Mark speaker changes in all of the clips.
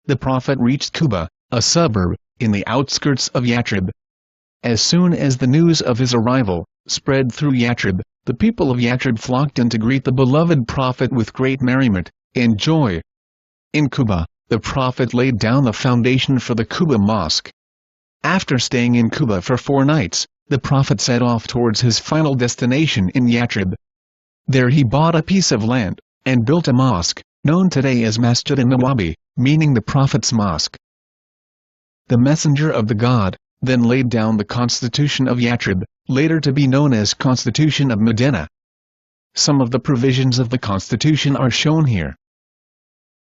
Speaker 1: the Prophet reached Quba, a suburb, in the outskirts of Yathrib. As soon as the news of his arrival spread through Yathrib, the people of Yathrib flocked in to greet the beloved Prophet with great merriment and joy. In Quba, the Prophet laid down the foundation for the Quba Mosque. After staying in Quba for 4 nights, the Prophet set off towards his final destination in Yathrib. There he bought a piece of land, and built a mosque, known today as Masjid an-Nawawi, meaning the Prophet's Mosque. The Messenger of the God then laid down the Constitution of Yathrib, later to be known as Constitution of Medina. Some of the provisions of the Constitution are shown here.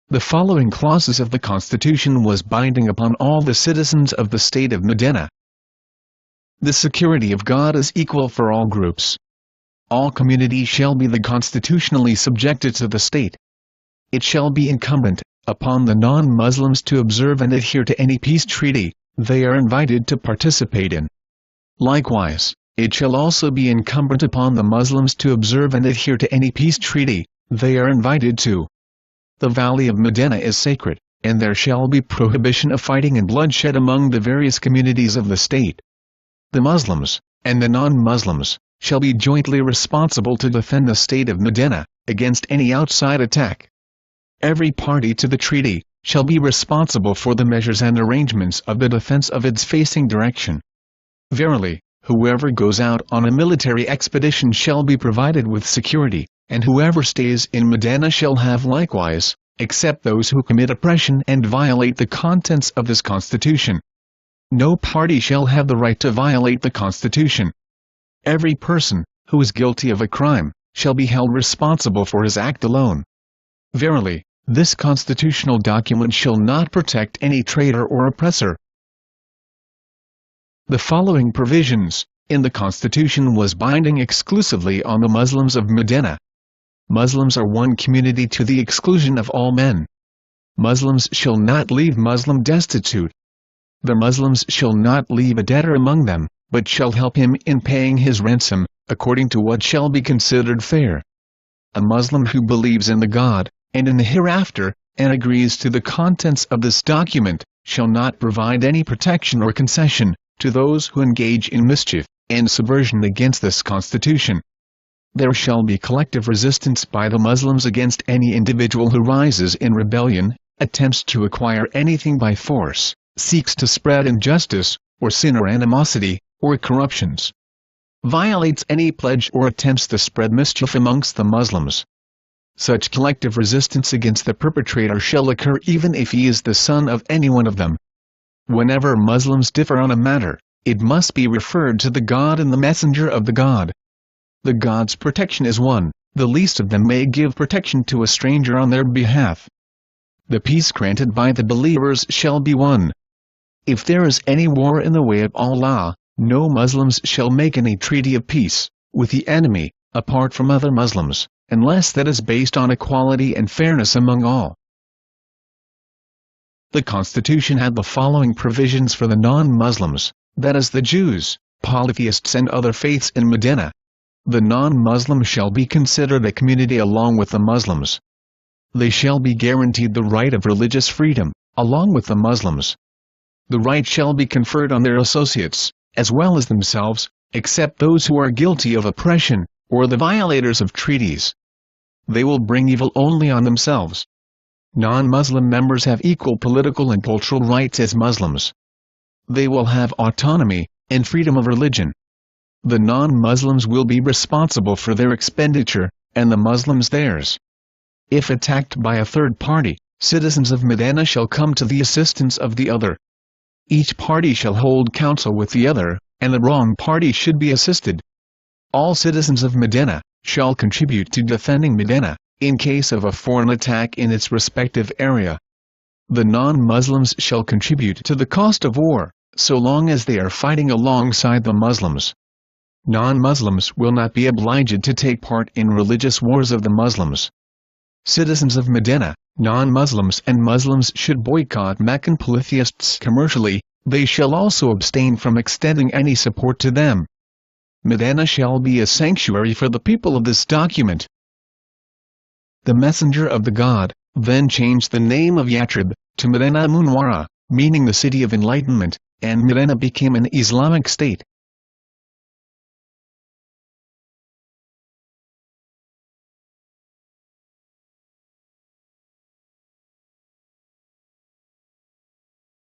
Speaker 1: The following clauses of the Constitution was binding upon all the citizens of the state of Medina. The security of God is equal for all groups. All communities shall be constitutionally subjected to the state. It shall be incumbent upon the non-Muslims to observe and adhere to any peace treaty they are invited to participate in. Likewise, it shall also be incumbent upon the Muslims to observe and adhere to any peace treaty they are invited to. The Valley of Medina is sacred, and there shall be prohibition of fighting and bloodshed among the various communities of the state. The Muslims, and the non-Muslims, shall be jointly responsible to defend the state of Medina against any outside attack. Every party to the treaty shall be responsible for the measures and arrangements of the defense of its facing direction. Verily, whoever goes out on a military expedition shall be provided with security, and whoever stays in Medina shall have likewise, except those who commit oppression and violate the contents of this Constitution. No party shall have the right to violate the Constitution. Every person who is guilty of a crime shall be held responsible for his act alone. Verily, this constitutional document shall not protect any traitor or oppressor. The following provisions in the Constitution was binding exclusively on the Muslims of Medina. Muslims are one community to the exclusion of all men. Muslims shall not leave Muslim destitute. The Muslims shall not leave a debtor among them, but shall help him in paying his ransom, according to what shall be considered fair. A Muslim who believes in the God, and in the hereafter, and agrees to the contents of this document, shall not provide any protection or concession to those who engage in mischief and subversion against this Constitution. There shall be collective resistance by the Muslims against any individual who rises in rebellion, attempts to acquire anything by force, seeks to spread injustice, or sin or animosity, or corruptions, violates any pledge or attempts to spread mischief amongst the Muslims. Such collective resistance against the perpetrator shall occur even if he is the son of any one of them. Whenever Muslims differ on a matter, it must be referred to the God and the Messenger of the God. The God's protection is one, the least of them may give protection to a stranger on their behalf. The peace granted by the believers shall be one. If there is any war in the way of Allah, no Muslims shall make any treaty of peace with the enemy, apart from other Muslims, unless that is based on equality and fairness among all. The Constitution had the following provisions for the non-Muslims, that is the Jews, polytheists and other faiths in Medina. The non-Muslim shall be considered a community along with the Muslims. They shall be guaranteed the right of religious freedom, along with the Muslims. The right shall be conferred on their associates, as well as themselves, except those who are guilty of oppression, or the violators of treaties. They will bring evil only on themselves. Non-Muslim members have equal political and cultural rights as Muslims. They will have autonomy and freedom of religion. The non-Muslims will be responsible for their expenditure, and the Muslims theirs. If attacked by a third party, citizens of Medina shall come to the assistance of the other. Each party shall hold counsel with the other, and the wrong party should be assisted. All citizens of Medina shall contribute to defending Medina, in case of a foreign attack in its respective area. The non-Muslims shall contribute to the cost of war, so long as they are fighting alongside the Muslims. Non-Muslims will not be obliged to take part in religious wars of the Muslims. Citizens of Medina, non-Muslims and Muslims should boycott Meccan polytheists commercially. They shall also abstain from extending any support to them. Medina shall be a sanctuary for the people of this document. The Messenger of the God then changed the name of Yathrib to Medina Munawwara, meaning the city of enlightenment, and Medina became an Islamic state.